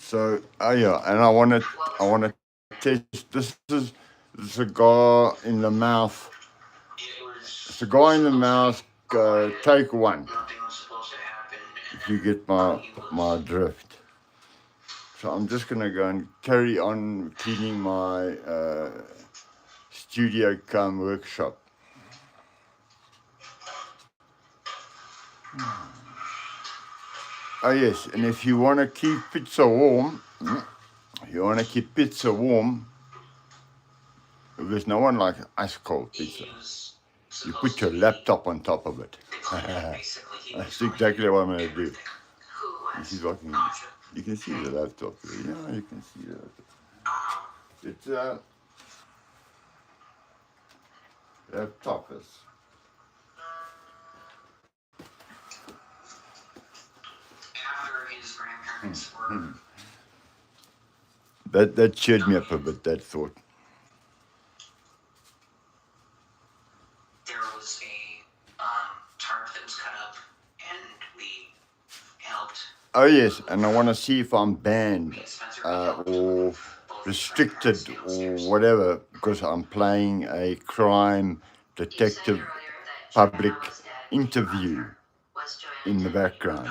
So, oh yeah, and I want to test. This is the cigar in the mouth. Cigar in the mouth. Take one. If you get my drift. So I'm just gonna go and carry on cleaning my studio cum workshop. Oh yes, and if you want to keep pizza warm, there's no one like ice cold pizza. You put your laptop on top of it. That's exactly what I'm going to do. This is what you can see the laptop here. Yeah, you can see the laptop. It's laptop is. That cheered me up a bit, that thought. There was a tarp that was cut up, and we helped. Oh yes, and I want to see if I'm banned or restricted or whatever because I'm playing a crime detective public interview in the background.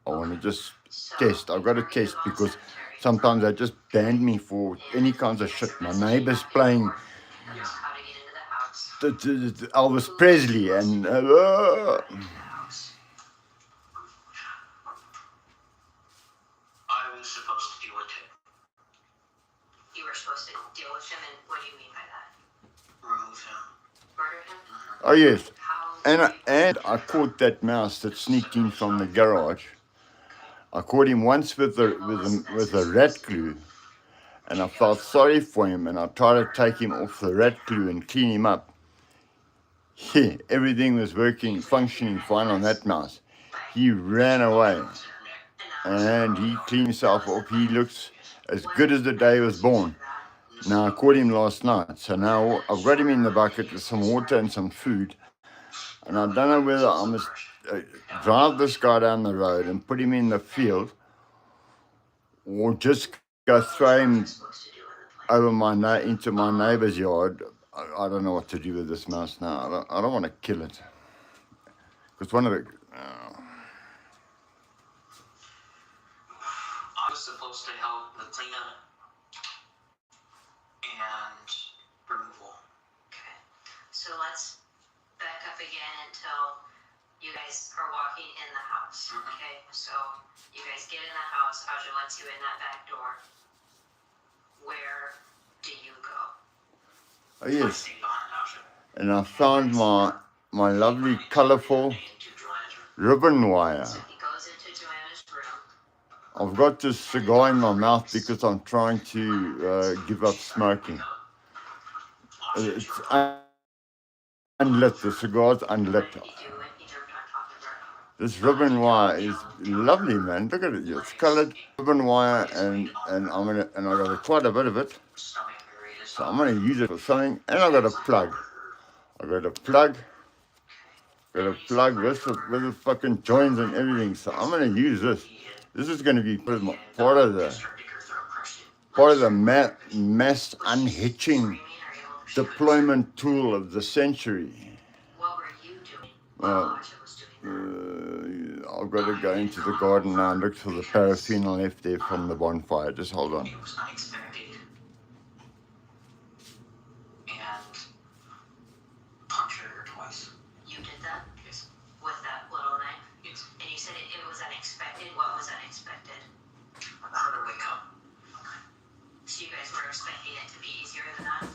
I want to just test. I've got to test because sometimes they just banned me for any kinds of shit. My neighbor's playing Elvis Presley and I was supposed to deal with it. You were supposed to deal with him, and what do you mean by that? Remove him. Murder him? Oh yes. And I caught that mouse that sneaked in from the garage. I caught him once with a rat glue, and I felt sorry for him, and I tried to take him off the rat glue and clean him up. Yeah, everything was functioning fine on that mouse. He ran away, and he cleaned himself up. He looks as good as the day he was born. Now I caught him last night, so now I've got him in the bucket with some water and some food, and I don't know whether I must drive this guy down the road and put him in the field, or just go throw him over into my neighbor's yard. I don't know what to do with this mouse now. I don't want to kill it because one of the. I was supposed to help with cleanup and removal. Okay, so let's back up again until you guys are walking in the house. Okay, so you guys get in the house. Aja lets you in that back door. Where do you go? Oh yes, and I found my lovely colourful ribbon wire. I've got this cigar in my mouth because I'm trying to give up smoking. It's unlit, the cigar's unlit. This ribbon wire is lovely, man. Look at it, it's coloured ribbon wire, and I got quite a bit of it. So I'm gonna use it for something, and I got a plug. I got a plug with the fucking joints and everything. So I'm gonna use this. This is gonna be part of the mass unhitching deployment tool of the century. What were you doing while Aja was doing that? I've got to go into the garden now and look for the paraffin I left there from the bonfire. Just hold on. It was unexpected. And punctured her twice. You did that? Yes. With that little knife? Yes. And you said it was unexpected? What was unexpected? Her to wake up. Okay. So you guys were expecting it to be easier than that?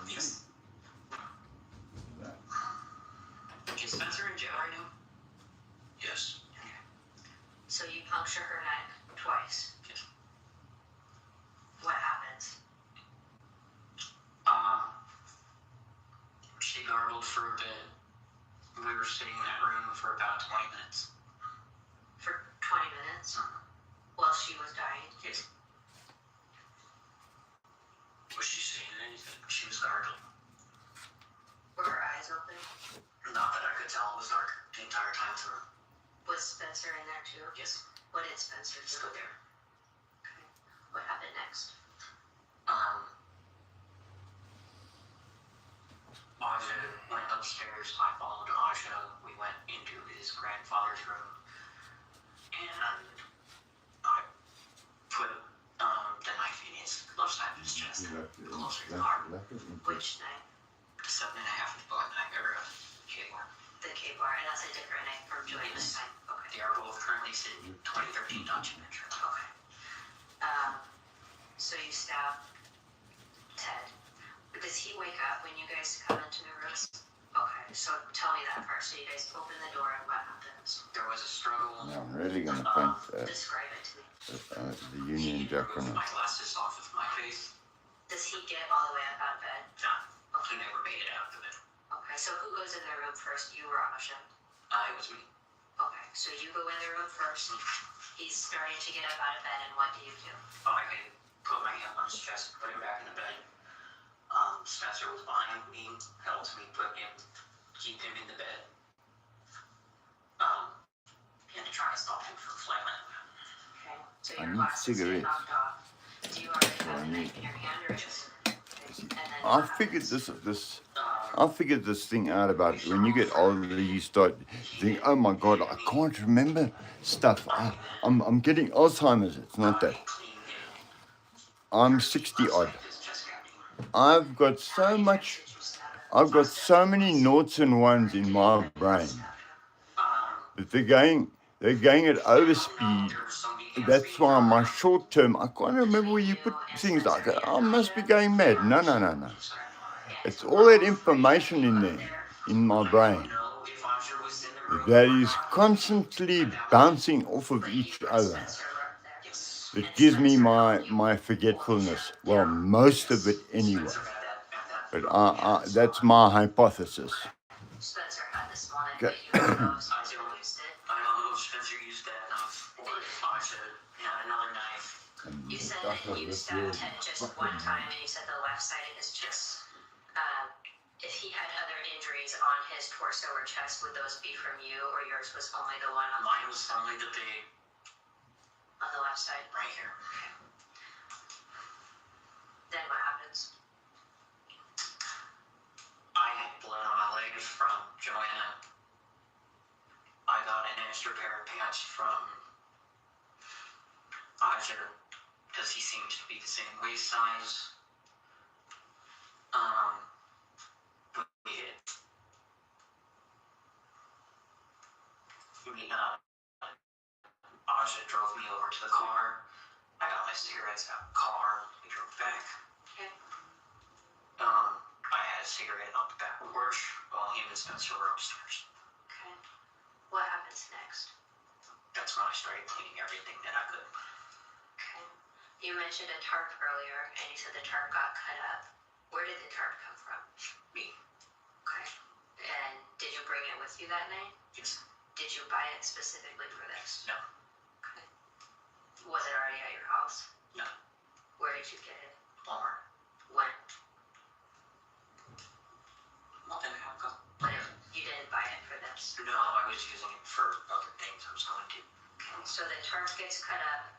Yes. Is Spencer in jail right now? Yes. Okay. So you puncture her neck twice? Yes. What happens? She gargled for a bit. We were sitting in that room for about 20 minutes. For 20 minutes? While she was dying? Yes. Was she saying anything? She was gargling. Were her eyes open? Not that I could tell. It was dark the entire time through. Was Spencer in there too? Yes. What did Spencer stood there. Okay. What happened next? Aja went upstairs. I followed Aja. We went into his grandfather's room, and I put the knife in his left side of his chest, closer to the heart. Which knife? The 7.5-inch buck knife, or K-bar. The K-bar, and that's a different knife from Joanna's time. Okay. They are both currently sitting in 2013 Dodge Adventure. Okay. So you stab Ted. Does he wake up when you guys come into the room? Okay, so tell me that part. So you guys open the door and what happens? There was a struggle. Now I'm really going to paint Describe it to me. the Union Jack on removed it. my glasses off of my face. Does he get all the way up out of bed? No, he never made it out of it. Okay, so who goes in the room first? You or Asha? It was me. Okay, so you go in the room first. He's starting to get up out of bed, and what do you do? I put my hand on his chest, put him back in the bed. Spencer was behind me, helped me keep him in the bed. And to try to stop him from flailing. Okay, so I your need glasses get cigarettes. knocked off. Do you already have the knife in your hand, or just? Okay, and then I what figured happens? I figured this thing out about when you get older, you start thinking, oh my God, I can't remember stuff. I'm getting Alzheimer's. It's not that. I'm 60 odd. I've got so many noughts and ones in my brain that they're going at overspeed. That's why my short term, I can't remember where you put things like that. I must be going mad. No. It's all that information in there, in my brain, that is constantly bouncing off of each other. It gives me my forgetfulness. Well, most of it anyway. But that's my hypothesis. Spencer had this moment, Okay. but you don't know if Spencer used it. I don't know if Spencer used that knife or if Aja had another knife. You said that you stabbed Ted just one time, and you said the left side of his chest. If he had other injuries on his torso or chest, would those be from you, or yours was only the one on Mine was only the big the left side? right here. Then what happens? I had blood on my legs from Joanna. I got an extra pair of pants from Aja because he seems to be the same waist size. Aja drove me over to the car. I got my cigarettes out of the car. We drove back. Okay. I had a cigarette on the back porch while him and Spencer were upstairs. Okay. What happens next? That's when I started cleaning everything that I could. Okay. You mentioned a tarp earlier, and you said the tarp got cut up. Where did the tarp come from? Me. Okay. And did you bring it with you that night? Yes. Did you buy it specifically for this? No. Okay. Was it already at your house? No. Where did you get it? Walmart. When? Month and a half ago. But you didn't buy it for this? No, I was using it for other things I was going to. Okay. So the tarp gets cut up.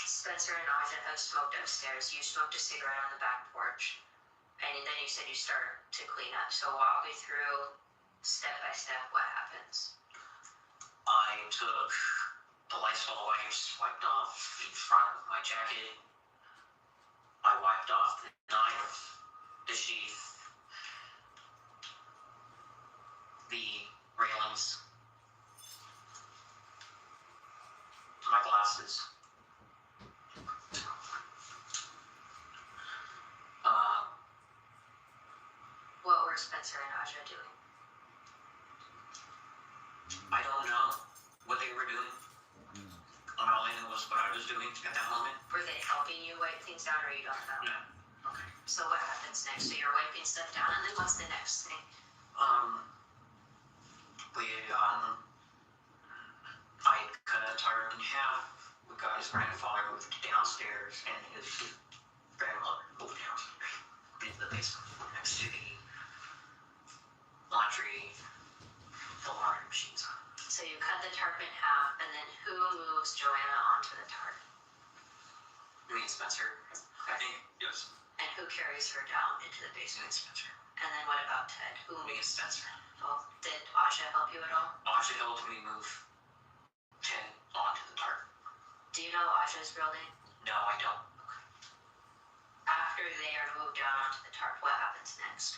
Spencer and Aja have smoked upstairs. You smoked a cigarette on the back porch. And then you said you start to clean up. So walk me through step by step what happens. I took the Lysol wipes, wiped off the front of my jacket. I wiped off the knife, the sheath, the railings, my glasses. What were Spencer and Aja doing? I don't know what they were doing. All I know was what I was doing at that moment. Were they helping you wipe things down, or you don't know? No. Okay. So what happens next? So you're wiping stuff down, and then what's the next thing? I cut a tarp in half. We got his grandfather moved downstairs, and his grandmother moved downstairs into the basement next to the laundry, the laundry machines. So you cut the tarp in half, and then who moves Joanna onto the tarp? Spencer. I think, yes. And who carries her down into the basement? Spencer. And then what about Ted? Who? Me and Spencer. Well, did Asha help you at all? Asha helped me move Ted onto the tarp. Do you know Asha's real name? No, I don't. After they are moved down onto the tarp, what happens next?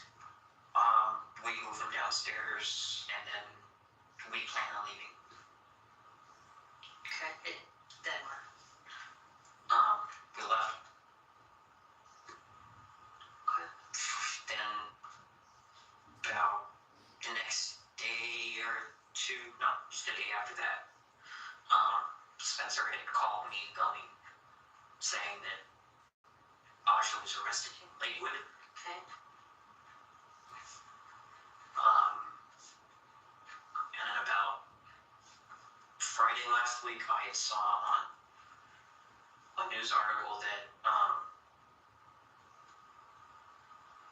We move them downstairs, and then we plan on leaving. Okay. Then what? We left. Okay. Then about the next day or two, no, just the day after that, Spencer had called me going, saying that Asha was arrested in Lakewood. Okay. And then about Friday last week, I saw on a news article that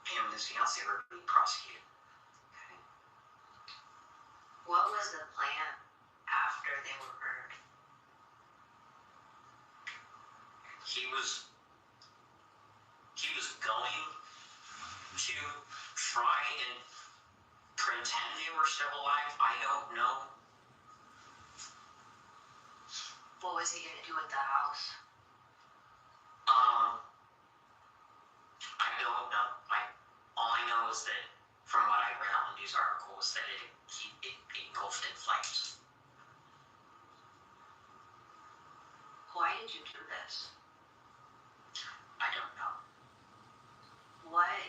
him and his fiancée were being prosecuted. Okay. What was the plan after they were murdered? He was going to try and pretend they were still alive. I don't know. What was he gonna do with the house? I don't know. All I know is that from what I read on the news article is that it engulfed in flames. Why did you do this? I don't know. What?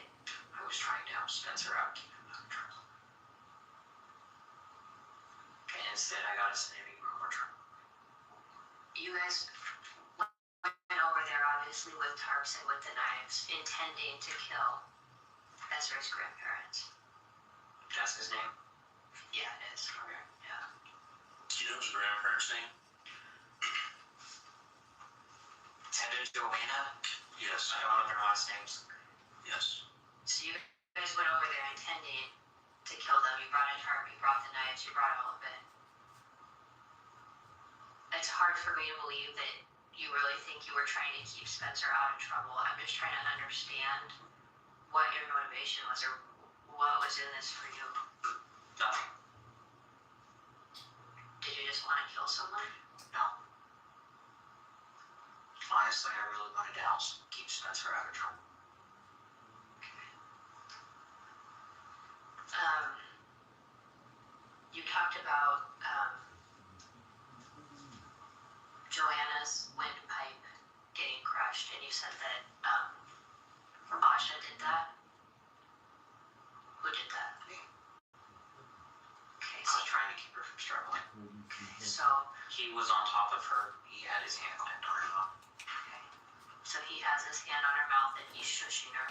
I was trying to help Spencer out, keep him out of trouble. And instead, I got us in even more trouble. You guys went over there, obviously, with tarps and with the knives, intending to kill Ezra's grandparents. That's his name? Yeah, it is. Okay. Yeah. Do you know his grandparents' name? Ted and Joanna? Yes. I don't know their last names. Yes. So you guys went over there intending to kill them. You brought a tarp, you brought the knives, you brought all of it. It's hard for me to believe that you really think you were trying to keep Spencer out of trouble. I'm just trying to understand what your motivation was, or what was in this for you. Nothing. Did you just want to kill someone? No. Honestly, I really wanted to help keep Spencer out of trouble. You talked about Joanna's windpipe getting crushed, and you said that Asha did that. Who did that? Me. Okay, I was trying to keep her from struggling. so He was on top of her. He had his hand clamped on her mouth. okay, so he has his hand on her mouth and he's shushing her.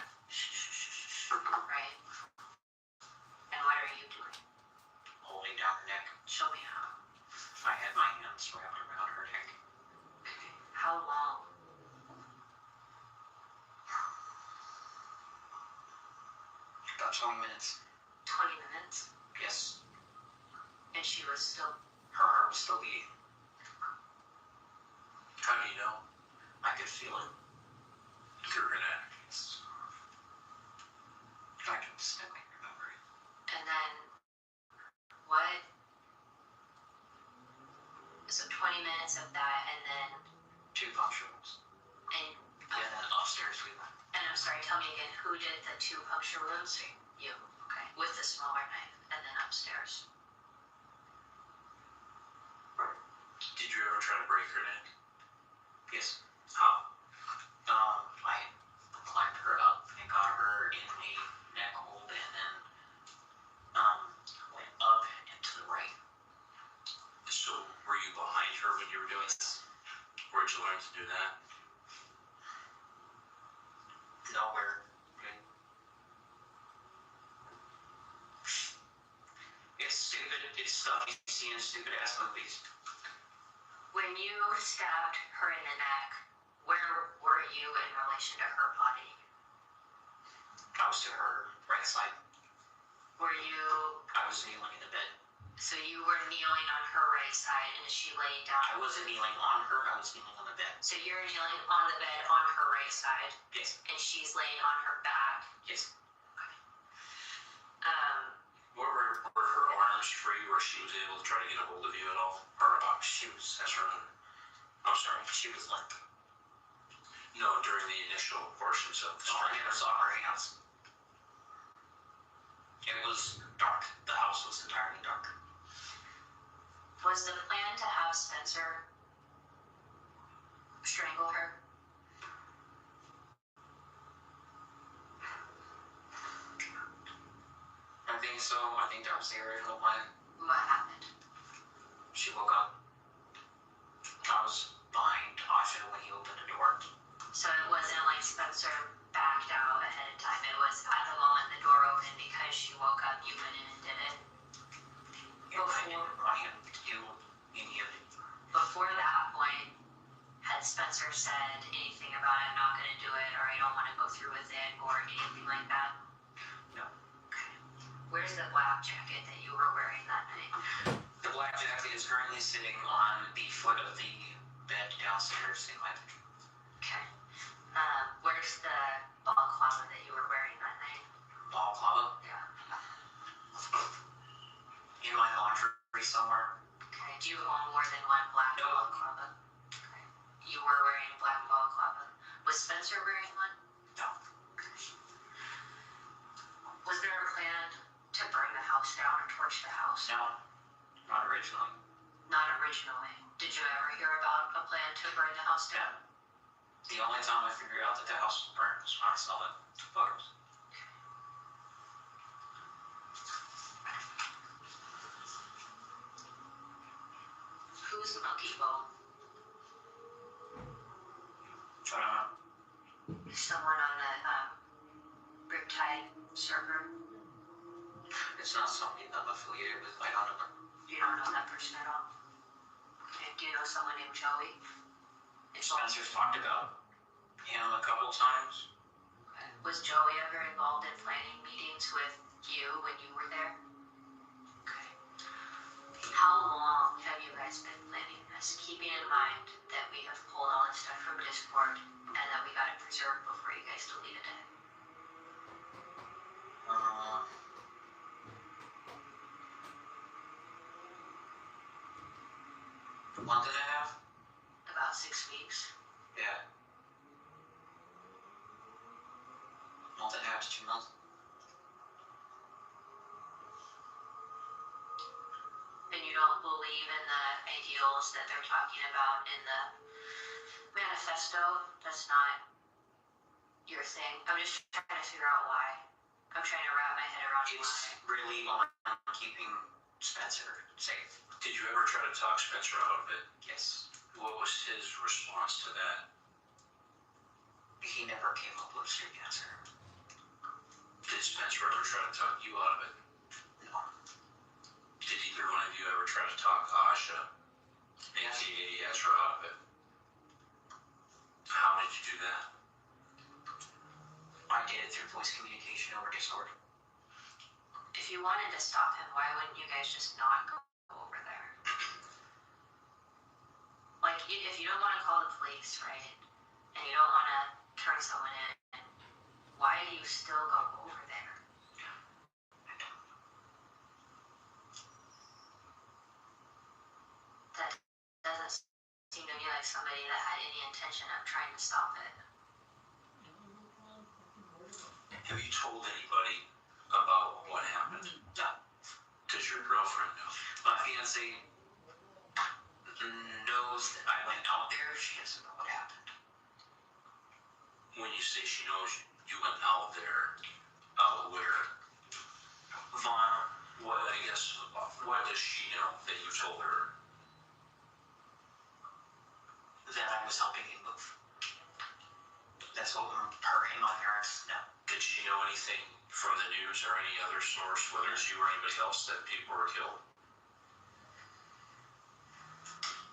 Right? And what are you doing? Holding down her neck. Show me how. I had my hands wrapped around her neck. Okay. How long? About 20 minutes. 20 minutes? Yes. And she was still. Her heart was still beating. How do you know? I could feel it. You're gonna. I can distinctly remember it. And then what? So 20 minutes of that, and then. 2 puncture wounds. And And then upstairs we went. And I'm sorry, tell me again, who did the 2 puncture wounds? You. Okay. With the smaller knife, and then upstairs. Did you ever try to break her neck? Yes. How? I climbed her up and got her in a neck hold, and then went up and to the right. So were you behind her when you were doing this? Where'd you learn to do that? Nowhere. It's stupid. It's stuff you see in stupid ass movies. When you stabbed her in the neck, where were you in relation to her body? I was to her right side. Were you, I was kneeling in the bed. so you were kneeling on her right side, and is she laying down? I wasn't kneeling on her, I was kneeling on the bed. So you're kneeling on the bed on her right side, Yes. and she's laying on her back. Yes. Were her arms free where she was able to try to get a hold of you at all? Or She was, I'm sorry. she was limp. No, during the initial portions of the Oh, I never saw her hands. It was dark. The house was entirely dark. Was the plan to have Spencer strangle her? I think so. I think that was the original plan. What happened? She woke up. I was behind Asha when he opened the door. So it wasn't like Spencer backed out ahead of time. It was at the moment the door opened because she woke up, you went in and did it. Before that point, had Spencer said anything about I'm not going to do it or I don't want to go through with it or anything like that? No. Okay. Where's the black jacket that you were wearing that night? The black jacket is currently sitting on the foot of the bed downstairs in my bedroom. Okay. Where's the balaclava that you were wearing that night? Balaclava Yeah. in my laundry somewhere. Okay. Do you own more than one black No. balaclava? Okay. You were wearing a black balaclava. Was Spencer wearing one? No. Was there a plan to burn the house down or torch the house? No. Not originally. Not originally. Did you ever hear about a plan to burn the house down? The only time I figured out that the house was burned was when I saw the photos. Who's Monkey Bone? I don't know. Someone on the Riptide server. It's not something I'm affiliated with. I don't know. You don't know that person at all? Okay. Do you know someone named Joey? Spencer's talked about him a couple times. Okay. Was Joey ever involved in planning meetings with you when you were there? Okay. How long have you guys been planning this? Keeping in mind that we have pulled all this stuff from Discord and that we got it preserved before you guys deleted it. A month and a half? About 6 weeks. Yeah. Month and a half to 2 months. And you don't believe in the ideals that they're talking about in the manifesto? That's not your thing. I'm just trying to figure out why. I'm trying to wrap my head around It's why. really on keeping Spencer safe. Did you ever try to talk Spencer out of it? Yes. What was his response to that? He never came up with a straight answer. Did Spencer ever try to talk you out of it? No. Did either one of you ever try to talk Asha, aka Ezra, out of it? How did you do that? I did it through voice communication over Discord. If you wanted to stop him, why wouldn't you guys just not go over there? Like, if you don't want to call the police, right, and you don't want to turn someone in, why do you still go over there? That doesn't seem to me like somebody that had any intention of trying to stop it. Have you told anybody about what happened? No. Does your girlfriend know? My fiance knows that I went out there. She doesn't know what happened. When you say she knows you went out there, out where? Vaughn, What, I guess, what does she know that you told her? that I was helping him move. That's what her and my parents know. Did she know anything from the news or any other source, whether it's you or anybody else, that people were killed?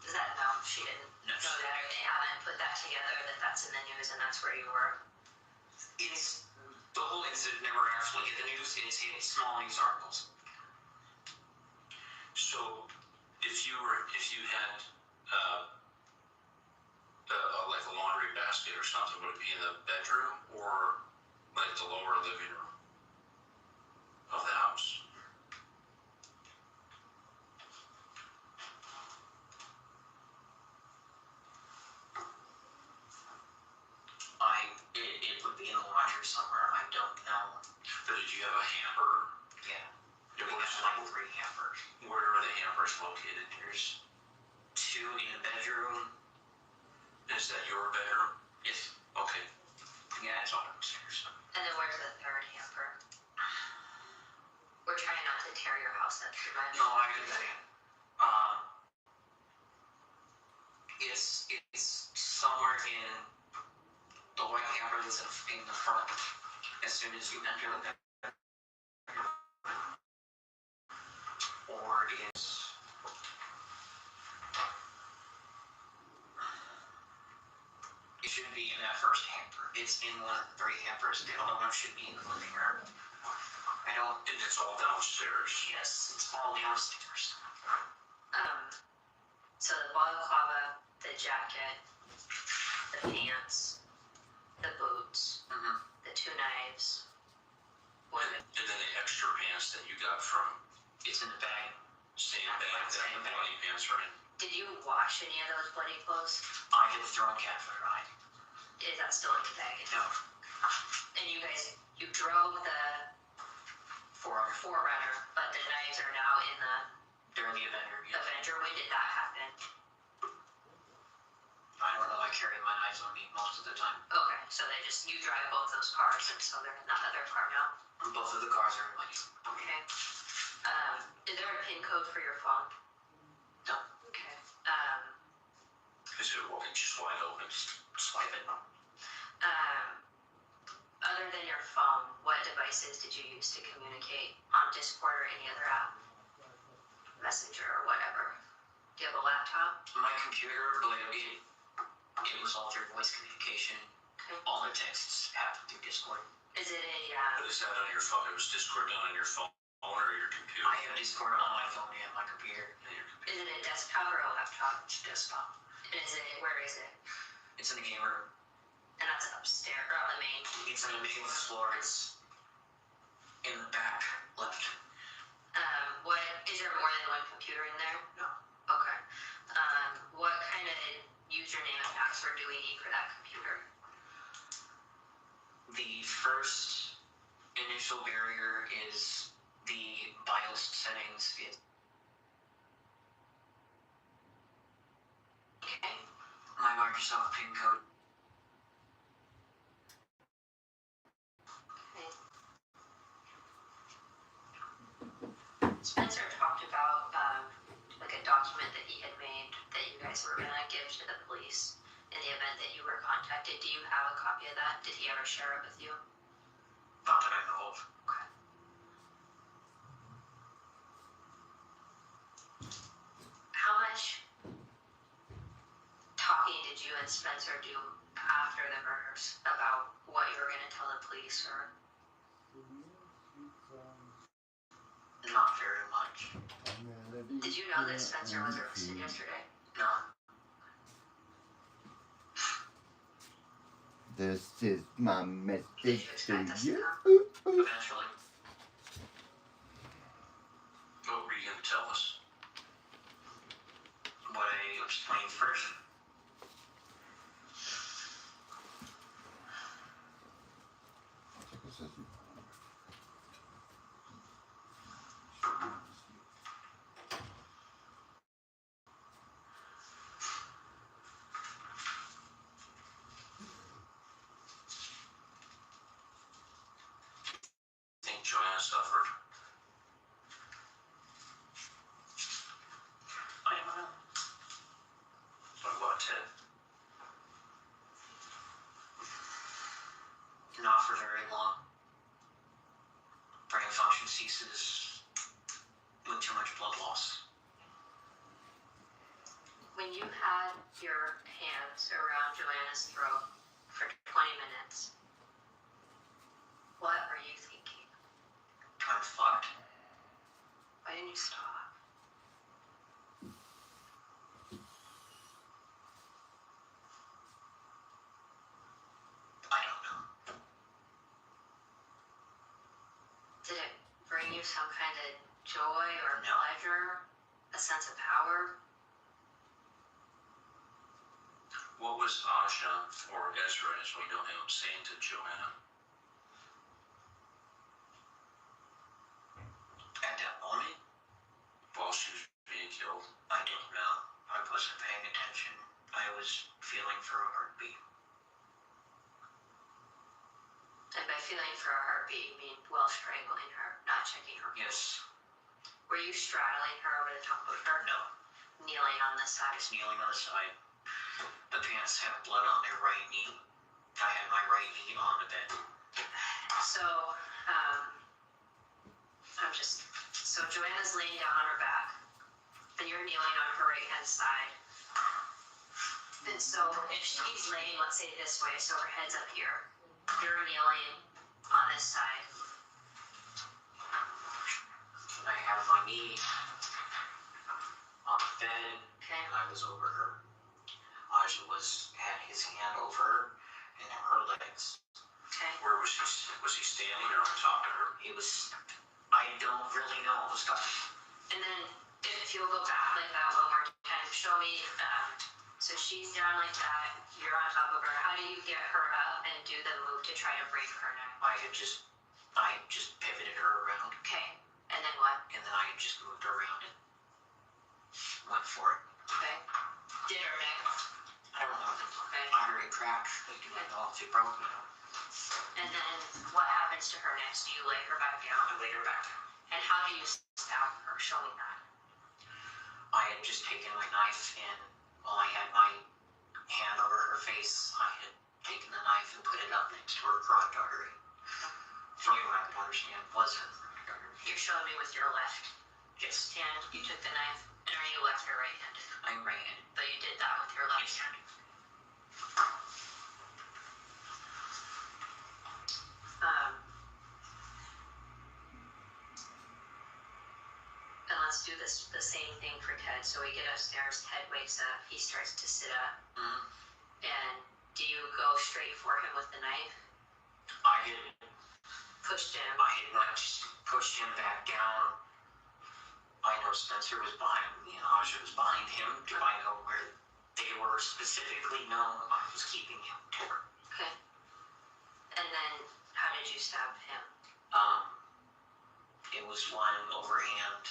Does that know? She didn't No. know that, or they haven't put that together that that's in the news and that's where you were. It's the whole incident never actually hit the news. It's in small news articles. So, if you had like a laundry basket or something? Would it be in the bedroom or like the lower living room of the house? It would be in the laundry somewhere. I don't know. But did you have a hamper? Yeah. There We was have like 3 hampers. Where are the hampers located? There's 2 in the bedroom. Is that your bedroom? Yes. Okay. Yeah, it's all upstairs. And then where's the third hamper? We're trying not to tear your house up too much. No, I understand. It's somewhere in the white hamper that's in the front. As soon as you enter the bedroom. Or it's it shouldn't be in that first hamper. It's in one of the 3 hampers. The other one should be in the living room. I don't. And it's all downstairs. Yes, it's all downstairs. So the balaclava, the jacket, the pants, the boots, the 2 knives. And then the extra pants that you got from It's in the bag. same bag that the bloody pants are in. Did you wash any of those bloody clothes? I had thrown cat food on. Is that still in the bag? No. And you drove the For Forerunner, but the knives are now in the during the Avenger. Yeah. Avenger. When did that happen? I don't know. I carry my knives on me most of the time. Okay, so you drive both those cars, and so they're in the other car now. Both of the cars are in my name. Okay. Is there a PIN code for your phone? No. Okay. Is it just wide open? Swipe it. Other than your phone, what devices did you use to communicate on Discord or any other app? Messenger or whatever. Do you have a laptop? My computer, but it was all through voice communication. Okay. All the texts happen through Discord. Is it a But is that on your phone? It was Discord done on your phone or your computer? I have Discord on my phone and my computer. And your computer. is it a desktop or a laptop? It's desktop. And where is it? It's in the game room. And that's upstairs or on the main. It's on the main floor. It's in the back left. What is there more than one computer in there? No. Okay. What kind of username and password do we need for that computer? The first initial barrier is the BIOS settings. Okay. My Microsoft PIN code. Spencer talked about like a document that he had made that you guys were gonna give to the police in the event that you were contacted. Do you have a copy of that? Did he ever share it with you? Not that I know of. Okay. How much talking did you and Spencer do after the murders about what you were gonna tell the police or? Not very much. Did you know that Spencer was arrested yesterday? No. This is my message Did you to expect us to you. come? Eventually. What were you going to tell us? What I explained first. Think Joanna suffered? I don't know. What about Ted? Not for very long. Brain function ceases with too much blood loss. When you had your hands around Joanna's throat for 20 minutes, what were you thinking? I'm fucked. Why didn't you stop? some kind of joy or No. pleasure, a sense of power? What was Asha for Ezra, as we know him, saying to Joanna? At that moment, While she was being killed? I don't know. I wasn't paying attention. I was feeling for a heartbeat. And by feeling for a heartbeat, you mean while strangling her, not checking her pulse. Yes. Were you straddling her over the top of her? No. Kneeling on the I side? was kneeling on the side. The pants had blood on their right knee. I had my right knee on the bed. So, so Joanna's laying down on her back, and you're kneeling on her right hand side. And so if she's laying, let's say this way, so her head's up here, you're kneeling on this side. And I had my knee on the bed, Okay. and I was over her. Aja had his hand over her and her legs. Okay. Where was he standing or on top of her? He was, I don't really know. It was God. And then if you'll go back like that one more time, show me, so she's down like that, you're on top of her. How do you get her up and do the move to try to break her neck? I just pivoted her around, Okay. And then what? and then I just moved her around and went for it. Okay. Did her neck? I don't know. Okay. I heard it crack. I don't know if it broke me. And then what happens to her next? Do you lay her back I down? laid her back. And how do you stab her? Show me that. I had just taken my knife, and while I had my hand over her face, I had taken the knife and put it up next to her carotid artery. So you have to understand, was her carotid artery. You're showing me with your left Yes. hand. You took the knife. And are you left or right-handed? I'm right-handed. But you did that with your left hand. And let's do this the same thing for Ted. So we get upstairs, Ted wakes up, he starts to sit up. Mm-hmm. And do you go straight for him with the knife? I had Pushed him. not just pushed him back down. I know Spencer was behind me and Aja was behind him. Do I know where they were specifically? No, I was keeping him to her. Okay. And then how did you stab him? It was one overhand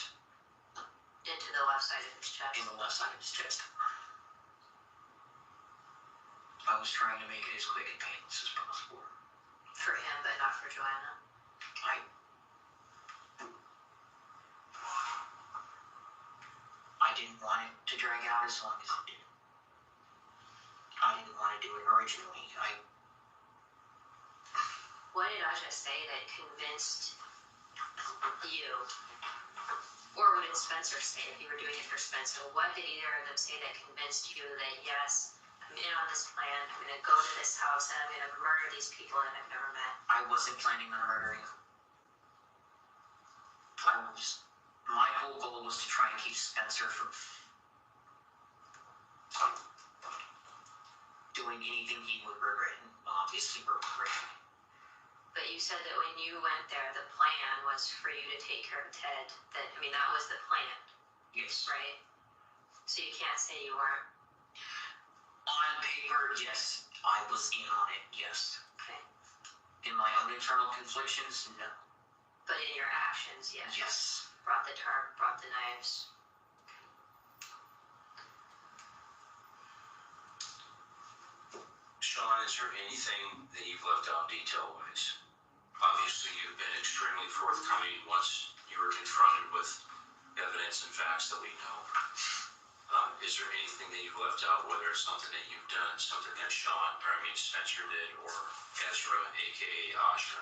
Into the left side of his chest. in the left side of his chest. I was trying to make it as quick and painless as possible. For him, but not for Joanna. I didn't want it to drag out as long as it did. I didn't want to do it originally. What did Aja say that convinced you? Or what did Spencer say if you were doing it for Spencer? What did either of them say that convinced you that, yes, I'm in on this plan, I'm going to go to this house, and I'm going to murder these people that I've never met? I wasn't planning on murdering him. My whole goal was to try and keep Spencer from doing anything he would regret, and obviously regret. But you said that when you went there, the plan was for you to take care of Ted. That was the plan, Yes. right? So you can't say you weren't. On paper, yes. I was in on it, yes. Okay. In my own internal conflictions, no. But in your actions, yes. Yes. Brought the tarp, brought the knives. Sean, is there anything that you've left out detail-wise? Obviously, you've been extremely forthcoming once you were confronted with evidence and facts that we know. Is there anything that you've left out, whether it's something that you've done, something that Spencer did, or Ezra, aka Asha?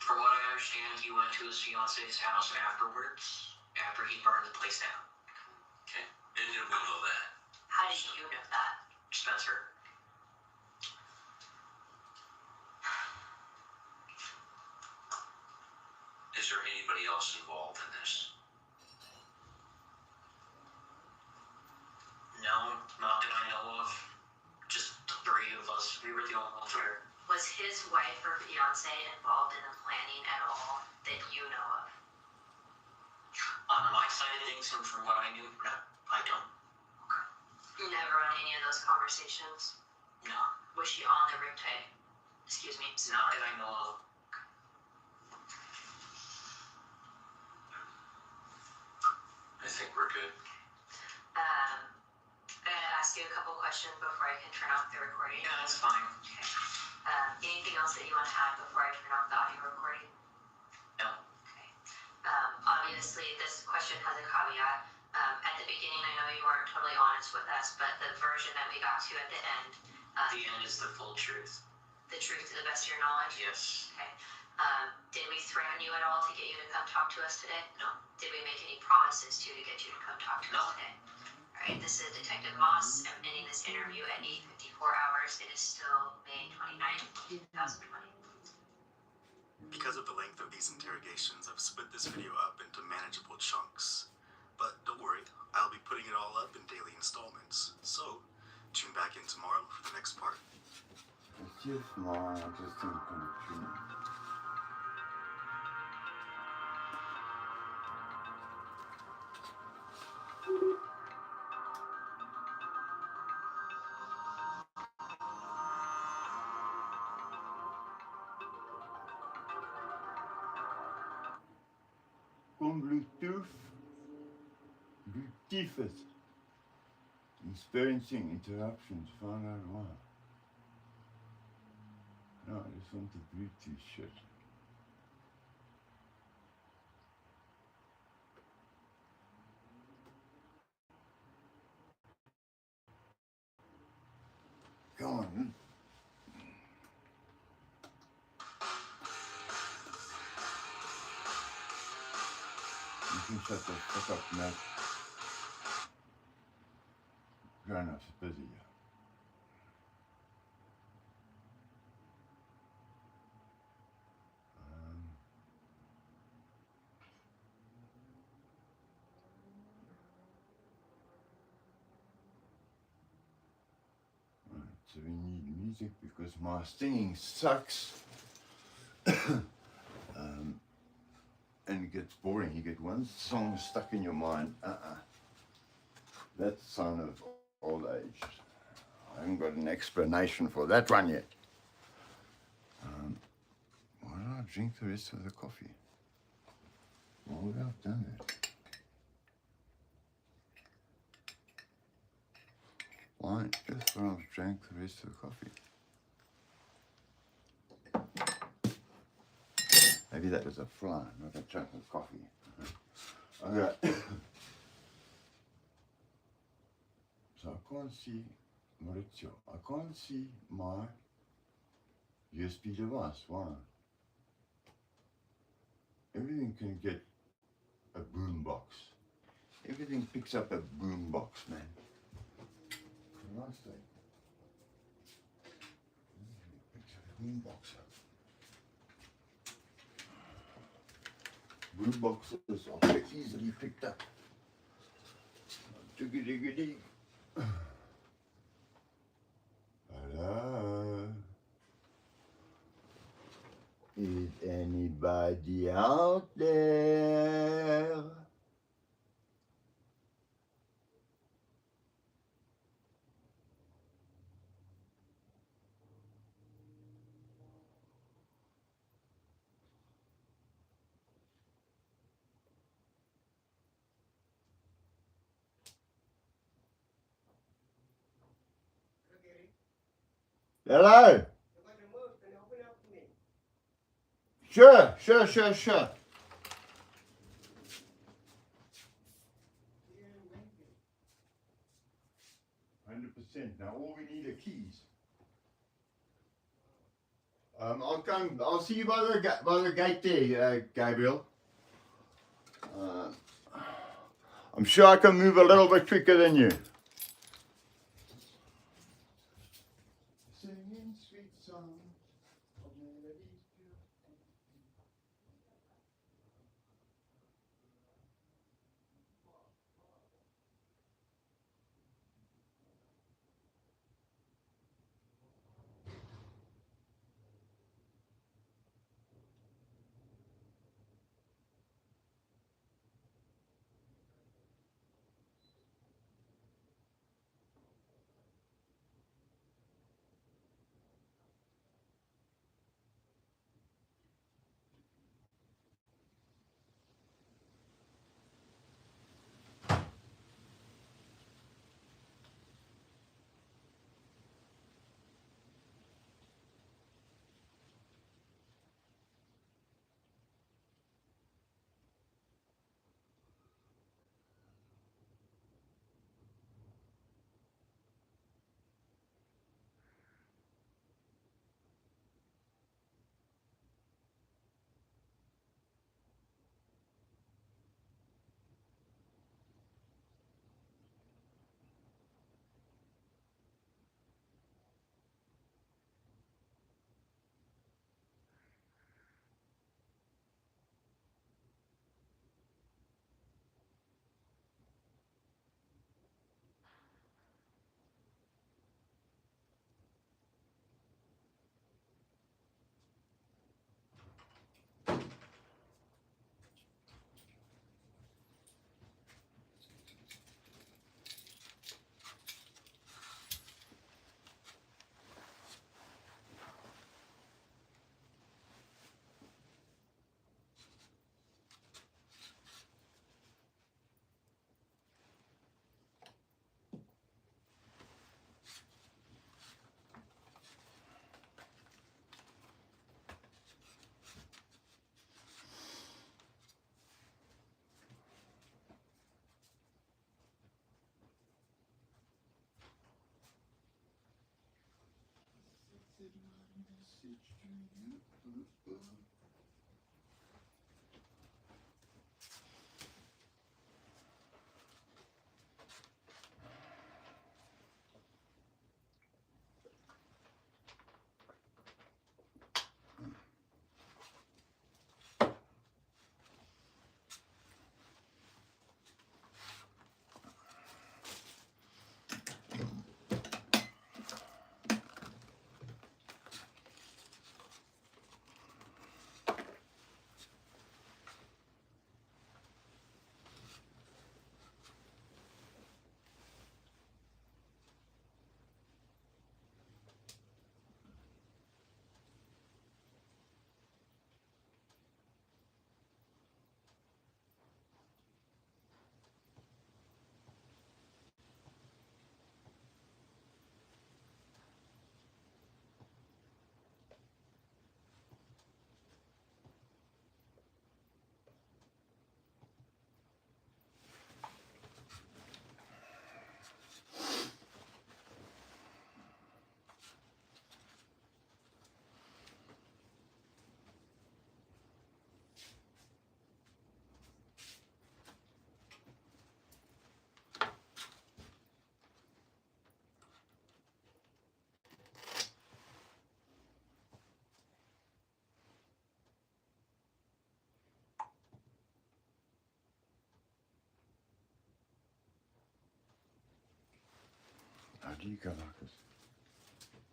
From what I understand, he went to his fiance's house afterwards, after he burned the place down. Okay, and we know that. How did you know that? Spencer. Is there anybody else involved in this? No, not that I know of. Just the three of us. We were the only ones there. Was his wife or fiance involved in the planning at all that you know of? On my side of things, and from what I knew, no, I don't. Never on any of those conversations? No, Was she on the riptide? Excuse me. not that I know of. I think we're good. I'm gonna ask you a couple questions before I can turn off the recording. Yeah, that's fine. Okay. Anything else that you want to add before I turn off the audio recording? No. Okay. Obviously, this question has a caveat. At the beginning, I know you weren't totally honest with us, but the version that we got to at the end, The end is the full truth. the truth to the best of your knowledge? Yes. Okay. Did we threaten you at all to get you to come talk to us today? No. Did we make any promises to get you to come talk to us No. today? Alright, this is Detective Moss. I'm ending this interview at 8:54 hours. It is still May 29th, 2020. Because of the length of these interrogations, I've split this video up into manageable chunks. But don't worry, I'll be putting it all up in daily installments. So, tune back in tomorrow for the next part. It's just mine, I just don't continue. Kom Bluetooth. Bluetooth. Experiencing interruptions, found out why. No, I just want the Bluetooth shit. Go on. You can shut the fuck up, Matt. Grown-ups are busy. Right, so we need music because my singing sucks. And it gets boring. You get one song stuck in your mind. That's the sign of old age. I haven't got an explanation for that one yet. Why don't I drink the rest of the coffee? Why would I have done that? Why? Just when I've drank the rest of the coffee. Maybe that was a fly, not a chunk of coffee. Okay. So I can't see Maurizio. I can't see my USB device. Why? Everything can get a boom box. Everything picks up a boom box, man. What did I say? Everything picks up a boom box up. Boom boxes are easily picked up. Diggy. Hello? Is anybody out there? Hello? Sure. 100%. Now all we need are keys. I'll see you by the gate there, Gabriel. I'm sure I can move a little bit quicker than you. Singing sweet songs of melodies. How do you go like this?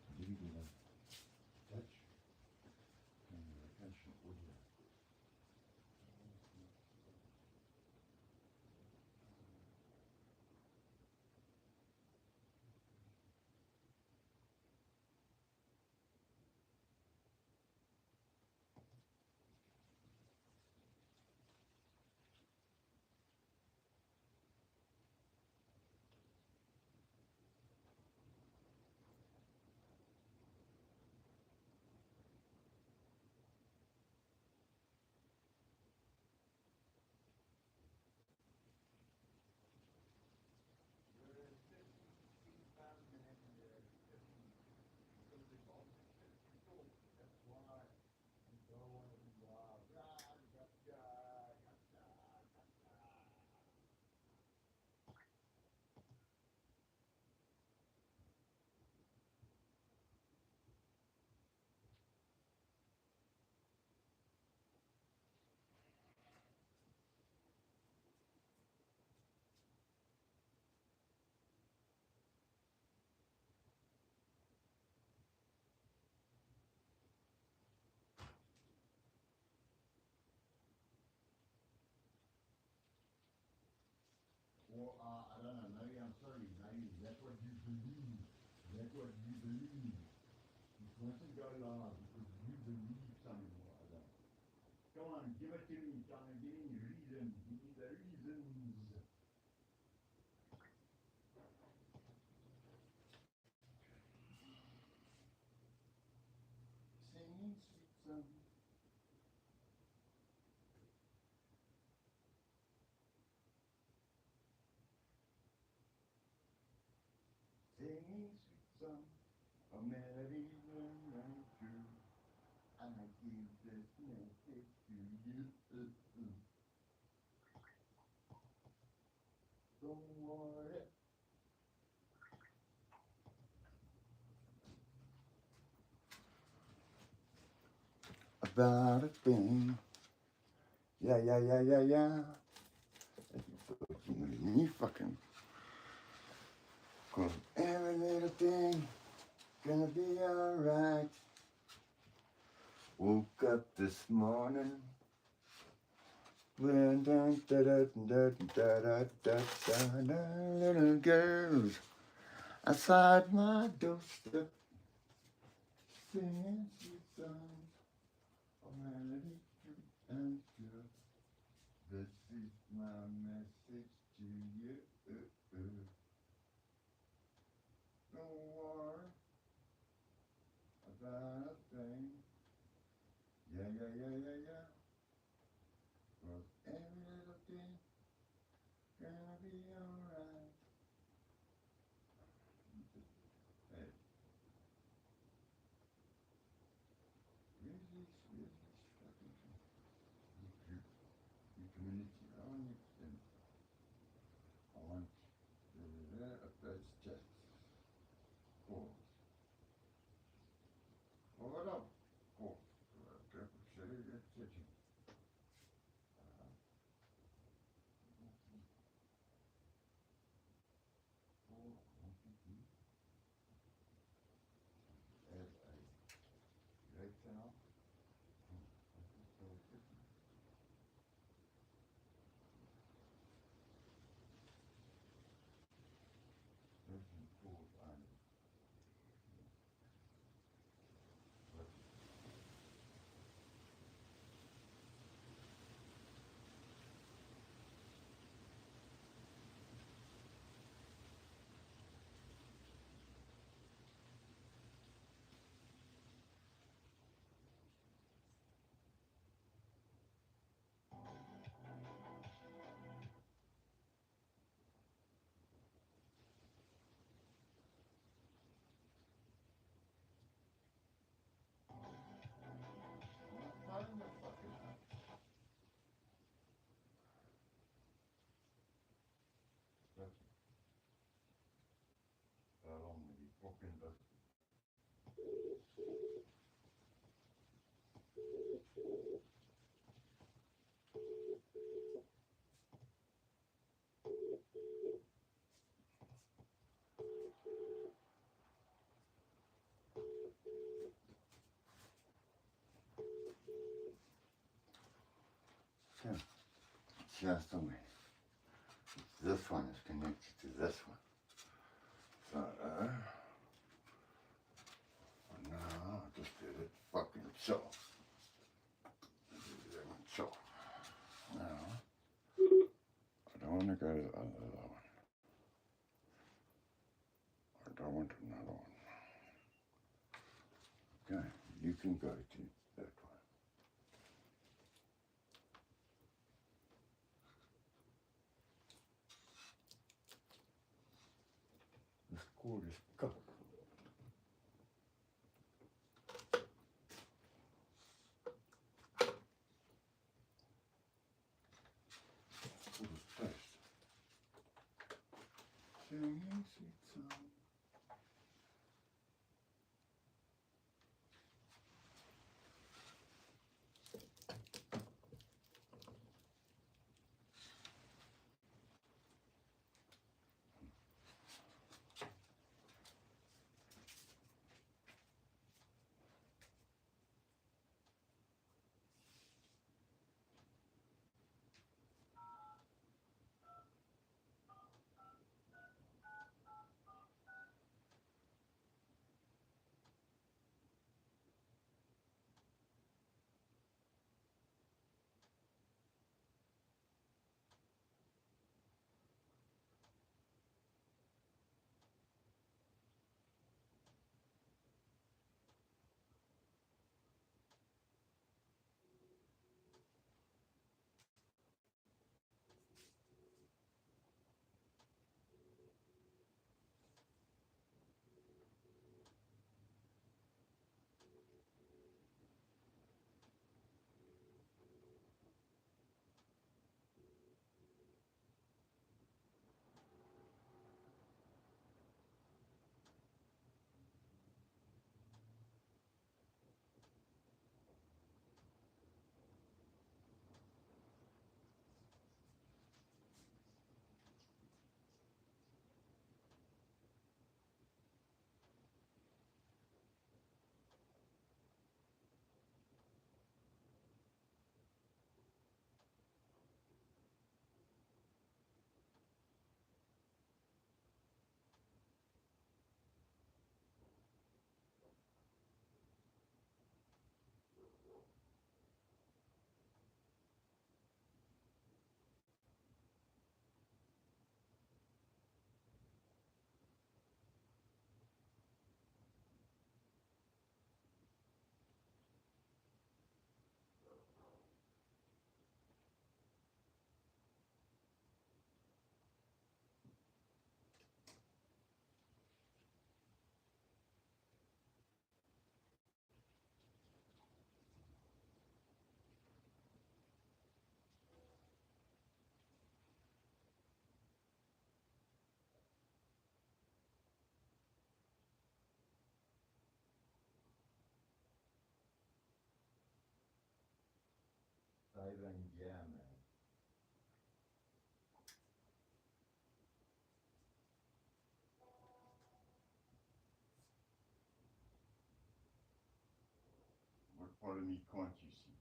How do you go like touch? Communication audio. Well, I don't know. Maybe I'm sorry. Maybe that's what you believe. That's what you believe. You mustn't go live because you believe something or other. Come on, give it to me, Tommy. Give me reasons. Give me the reasons. Singing sweet song. Singing sweet song. A melody run true. And I give this message to you. Don't worry about a thing. Yeah, yeah, yeah, yeah, yeah. Me fucking. Cause every little thing gonna be alright. Woke up this morning. When little girls outside my doorstep singing sweet songs of melody and pure. This is my message to you. Don't worry about a thing. Yeah, yeah, yeah, yeah, yeah. Cause every little thing gonna be alright. Hey, Community, I want them. I want that's just cool. What up? Cool. Just a minute. This one is connected to this one. So, no, I just did it fucking itself. So, now, I don't want to go to the other one. I don't want another one. Okay, you can go to that one. This cord is cut. Cord is placed. Singing sweet song. even gear, man. What part of me can't you see?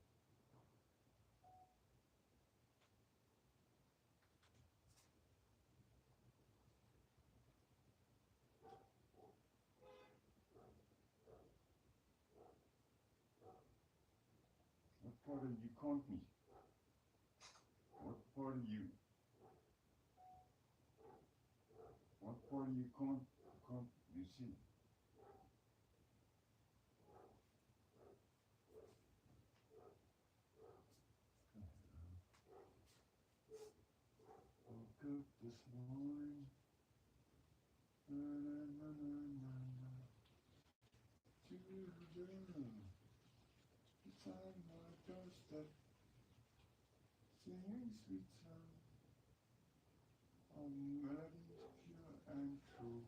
What part of you can't me? What part of you? What part of you can't you see? Woke up this morning. Na, na, na, na, na, na. To find my doorstep, singing sweet song of melodies pure and true.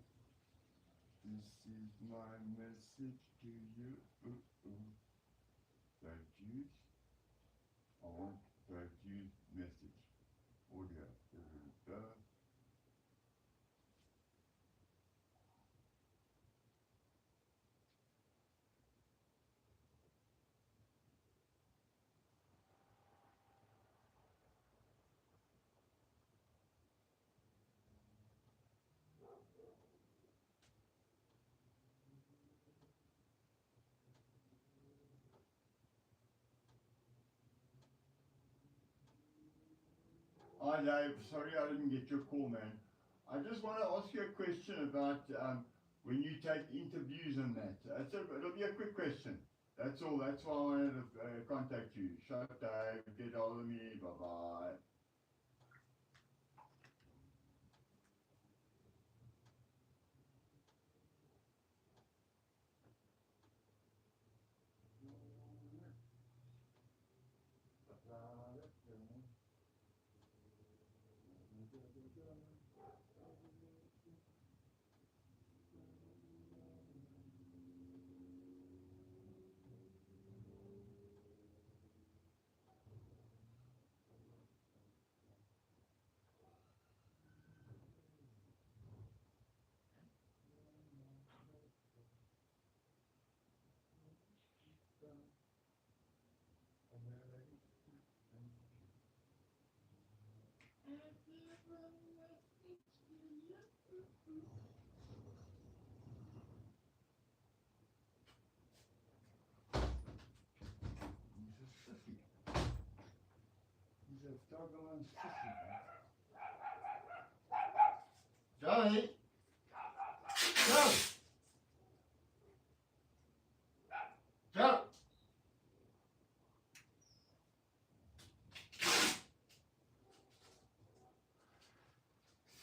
This is my message to you. That Jude, I want that Jude message. Audio. Hi Dave, sorry I didn't get your call, man. I just want to ask you a question about when you take interviews and that. It'll be a quick question. That's all. That's why I wanted to contact you. Shut Dave, get hold of me. Bye bye. He's a doggone sissy. Johnny! Joe! Joe!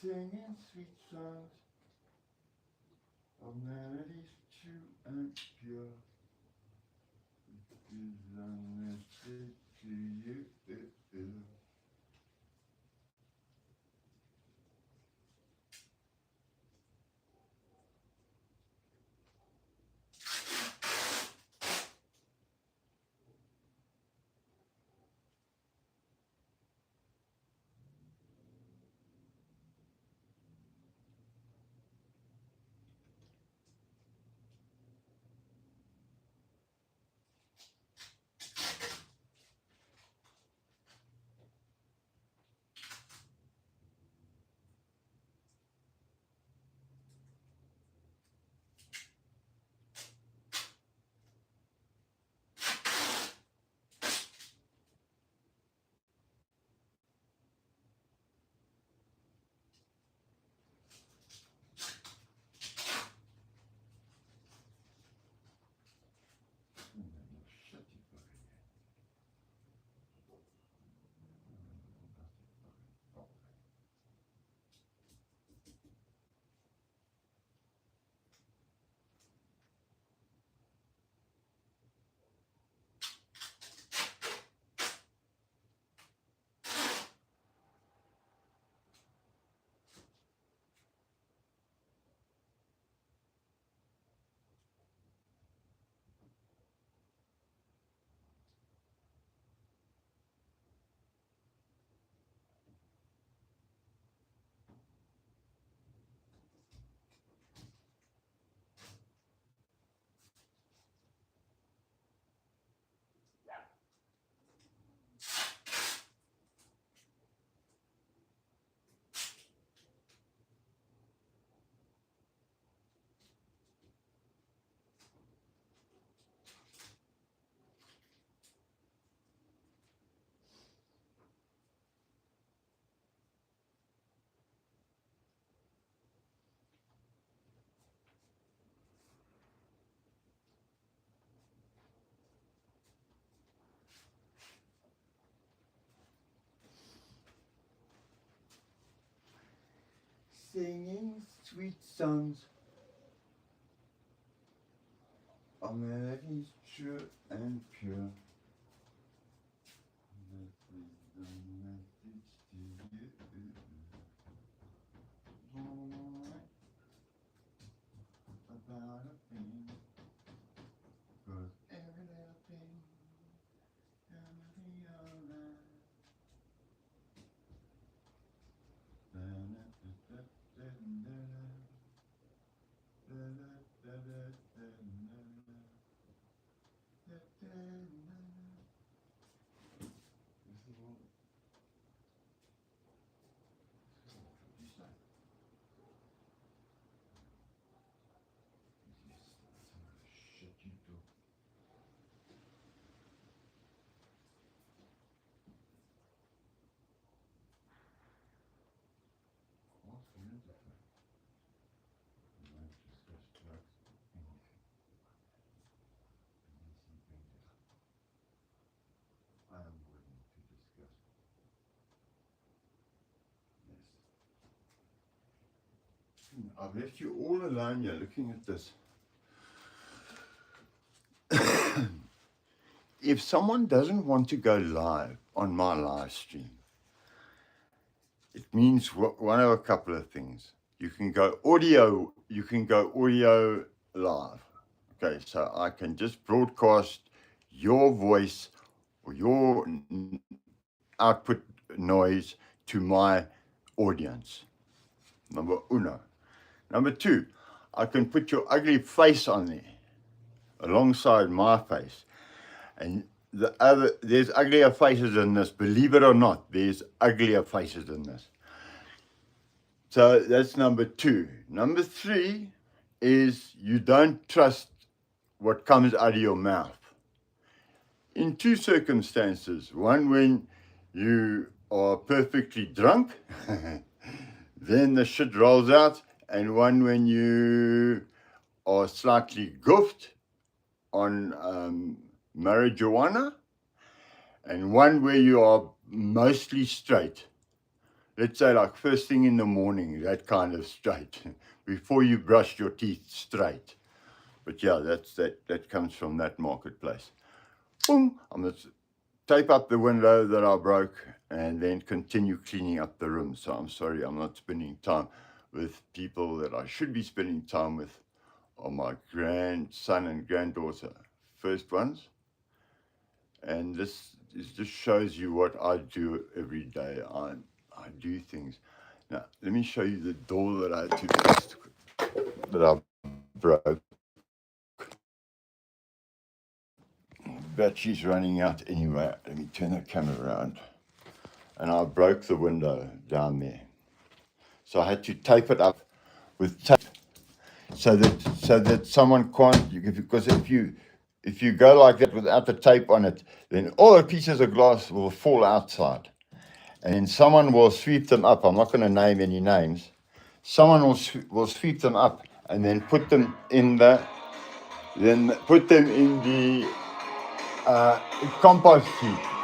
Singing sweet songs of melodies true and pure. It is a message to you. singing sweet songs. Our melody is true and pure. That is the message to you. About a thing, 'cause every little thing gonna be alright. I've left you all alone here looking at this. If someone doesn't want to go live on my live stream, it means one of a couple of things. You can go audio live. Okay, so I can just broadcast your voice or your output noise to my audience. Number uno. Number two, I can put your ugly face on there alongside my face. And there's uglier faces in this, believe it or not, there's uglier faces in this. So that's number two. Number three is you don't trust what comes out of your mouth. In two circumstances, one when you are perfectly drunk, then the shit rolls out, and one when you are slightly goofed on marijuana, and one where you are mostly straight. Let's say like first thing in the morning, that kind of straight, before you brush your teeth straight. But yeah, that comes from that marketplace. Boom, I'm going to tape up the window that I broke and then continue cleaning up the room. So I'm sorry, I'm not spending time with people that I should be spending time with, or my grandson and granddaughter, first ones. And this just shows you what I do every day. I do things. Now, let me show you the door that I broke. Battery's running out anyway. Let me turn the camera around. And I broke the window down there. So I had to tape it up with tape so that someone can't, because if you go like that without the tape on it, then all the pieces of glass will fall outside. And then someone will sweep them up. I'm not going to name any names. Someone will sweep them up and then put them in the compost heap.